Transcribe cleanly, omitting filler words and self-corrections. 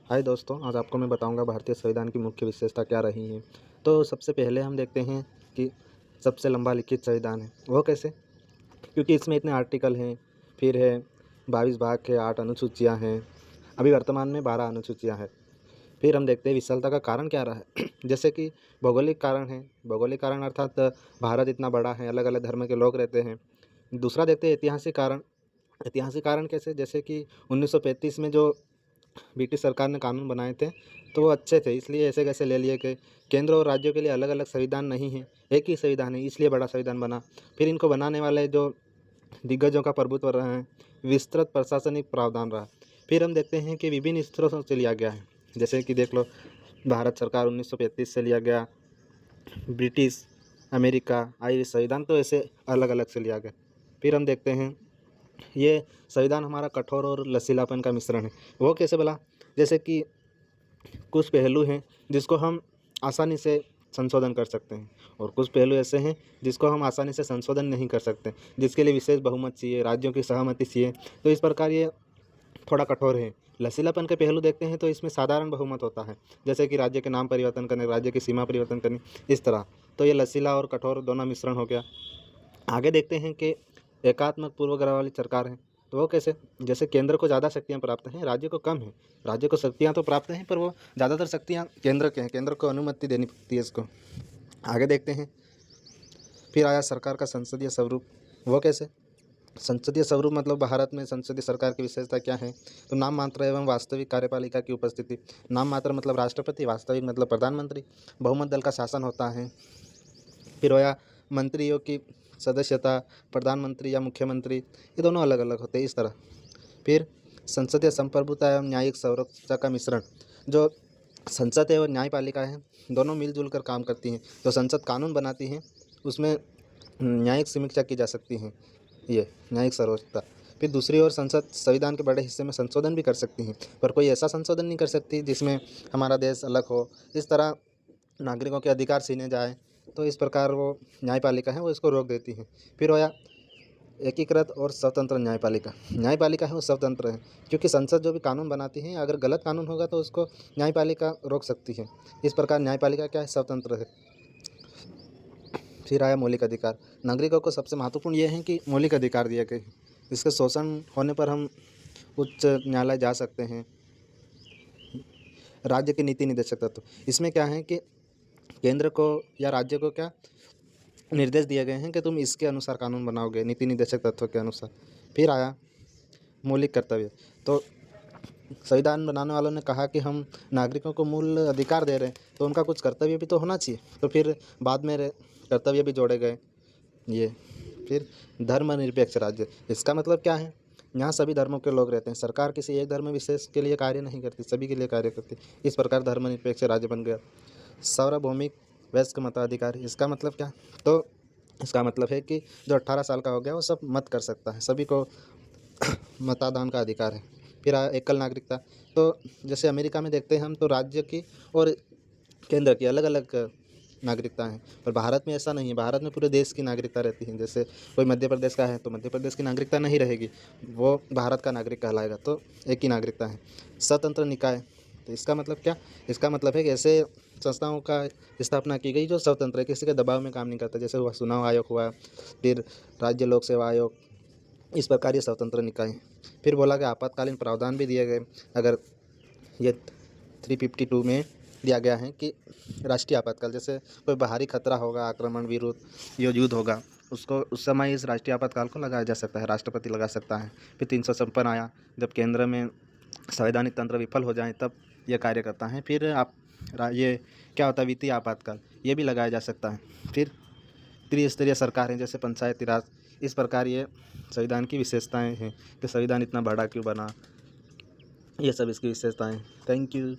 हाय दोस्तों, आज आपको मैं बताऊंगा भारतीय संविधान की मुख्य विशेषता क्या रही है। तो सबसे पहले हम देखते हैं कि सबसे लंबा लिखित संविधान है वो कैसे, क्योंकि इसमें इतने आर्टिकल हैं। फिर है 22 भाग के 8 अनुसूचियां हैं। अभी वर्तमान में 12 अनुसूचियां हैं। फिर हम देखते हैं विशालता का कारण क्या रहा है जैसे कि भौगोलिक कारण है। भौगोलिक कारण अर्थात भारत इतना बड़ा है, अलग अलग धर्म के लोग रहते हैं। दूसरा देखते हैं ऐतिहासिक कारण। ऐतिहासिक कारण कैसे, जैसे कि 1935 में जो ब्रिटिश सरकार ने कानून बनाए थे तो वो अच्छे थे, इसलिए ऐसे कैसे ले लिए गए। केंद्र और राज्यों के लिए अलग अलग संविधान नहीं है, एक ही संविधान है, इसलिए बड़ा संविधान बना। फिर इनको बनाने वाले जो दिग्गजों का प्रभुत्व रहा है, विस्तृत प्रशासनिक प्रावधान रहा। फिर हम देखते हैं कि विभिन्न स्तरों से लिया गया है। जैसे कि देख लो, भारत सरकार 1935 से लिया गया, ब्रिटिश, अमेरिका, आयरिश संविधान तो ऐसे अलग अलग से लिया गया। फिर हम देखते हैं ये संविधान हमारा कठोर और लचीलापन का मिश्रण है। वो कैसे भला, जैसे कि कुछ पहलू हैं जिसको हम आसानी से संशोधन कर सकते हैं, और कुछ पहलू ऐसे हैं जिसको हम आसानी से संशोधन नहीं कर सकते, जिसके लिए विशेष बहुमत चाहिए, राज्यों की सहमति चाहिए। तो इस प्रकार ये थोड़ा कठोर है। लचीलापन के पहलू देखते हैं तो इसमें साधारण बहुमत होता है, जैसे कि राज्य के नाम परिवर्तन करने, राज्य की सीमा परिवर्तन करनी, इस तरह। तो ये लचीला और कठोर दोनों मिश्रण हो गया। आगे देखते हैं कि एकात्मक पूर्वग्रह वाली सरकार है। तो वो कैसे, जैसे केंद्र को ज़्यादा शक्तियाँ प्राप्त हैं, राज्य को कम है। राज्य को शक्तियाँ तो प्राप्त हैं, पर वो ज़्यादातर शक्तियाँ केंद्र के हैं, केंद्र को अनुमति देनी पड़ती है इसको। आगे देखते हैं, फिर आया सरकार का संसदीय स्वरूप। वो कैसे, संसदीय स्वरूप मतलब भारत में संसदीय सरकार की विशेषता क्या है। तो नाम मात्र एवं वास्तविक कार्यपालिका की उपस्थिति। नाम मात्र मतलब राष्ट्रपति, वास्तविक मतलब प्रधानमंत्री। बहुमत दल का शासन होता है। फिर होया मंत्रियों की सदस्यता, प्रधानमंत्री या मुख्यमंत्री, ये दोनों अलग अलग होते हैं, इस तरह। फिर संसदीय संप्रभुता एवं न्यायिक संरक्षता का मिश्रण। जो संसद है और न्यायपालिका है, दोनों मिलजुल कर काम करती हैं। जो संसद कानून बनाती है उसमें न्यायिक समीक्षा की जा सकती है, ये न्यायिक सर्वोच्चता। फिर दूसरी ओर संसद संविधान के बड़े हिस्से में संशोधन भी कर सकती है, पर कोई ऐसा संशोधन नहीं कर सकती जिसमें हमारा देश अलग हो, इस तरह नागरिकों के अधिकार छीने जाए। तो इस प्रकार वो न्यायपालिका है वो इसको रोक देती है। फिर होया एकीकृत और स्वतंत्र न्यायपालिका। न्यायपालिका है वो स्वतंत्र है, क्योंकि संसद जो भी कानून बनाती है, अगर गलत कानून होगा तो उसको न्यायपालिका रोक सकती है। इस प्रकार न्यायपालिका क्या है, स्वतंत्र है। फिर आया मौलिक अधिकार। नागरिकों को सबसे महत्वपूर्ण ये है कि मौलिक अधिकार दिए गए हैं। इसके शोषण होने पर हम उच्च न्यायालय जा सकते हैं। राज्य के नीति निदेशक तत्व, इसमें क्या है कि केंद्र को या राज्य को क्या निर्देश दिए गए हैं कि तुम इसके अनुसार कानून बनाओगे, नीति निदेशक तत्व के अनुसार। फिर आया मौलिक कर्तव्य। तो संविधान बनाने वालों ने कहा कि हम नागरिकों को मूल अधिकार दे रहे हैं, तो उनका कुछ कर्तव्य भी तो होना चाहिए। तो फिर बाद में कर्तव्य भी जोड़े गए ये। फिर धर्मनिरपेक्ष राज्य, इसका मतलब क्या है, यहाँ सभी धर्मों के लोग रहते हैं। सरकार किसी एक धर्म विशेष के लिए कार्य नहीं करती, सभी के लिए कार्य करती। इस प्रकार धर्मनिरपेक्ष राज्य बन गया। सार्वभौमिक वयस्क मताधिकार, इसका मतलब क्या, तो इसका मतलब है कि जो 18 साल का हो गया वो सब मत कर सकता है, सभी को मतदान का अधिकार है। फिर आया एकल नागरिकता। तो जैसे अमेरिका में देखते हैं हम, तो राज्य की और केंद्र की अलग अलग नागरिकता है, पर भारत में ऐसा नहीं है। भारत में पूरे देश की नागरिकता रहती है। जैसे कोई मध्य प्रदेश का है तो मध्य प्रदेश की नागरिकता नहीं रहेगी, वो भारत का नागरिक कहलाएगा, तो एक ही नागरिकता है। स्वतंत्र निकाय, तो इसका मतलब क्या, इसका मतलब है कि ऐसे संस्थाओं का स्थापना की गई जो स्वतंत्र है, किसी के दबाव में काम नहीं करता। जैसे हुआ चुनाव आयोग हुआ, फिर राज्य लोक सेवा आयोग, इस प्रकार ये स्वतंत्र निकाय हैं। फिर बोला कि आपातकालीन प्रावधान भी दिए गए। अगर ये 352 में दिया गया है कि राष्ट्रीय आपातकाल, जैसे कोई बाहरी खतरा होगा, आक्रमण, विरोध, युद्ध होगा, उसको उस समय इस राष्ट्रीय आपातकाल को लगाया जा सकता है, राष्ट्रपति लगा सकता है। फिर 356 आया, जब केंद्र में संवैधानिक तंत्र विफल हो जाए तब ये कार्य करता है। फिर ये क्या होता है, वित्तीय आपातकाल, ये भी लगाया जा सकता है। फिर त्रिस्तरीय सरकार है, जैसे पंचायती राज। इस प्रकार ये संविधान की विशेषताएं हैं कि संविधान इतना बड़ा क्यों बना, ये सब इसकी विशेषताएं। Thank you.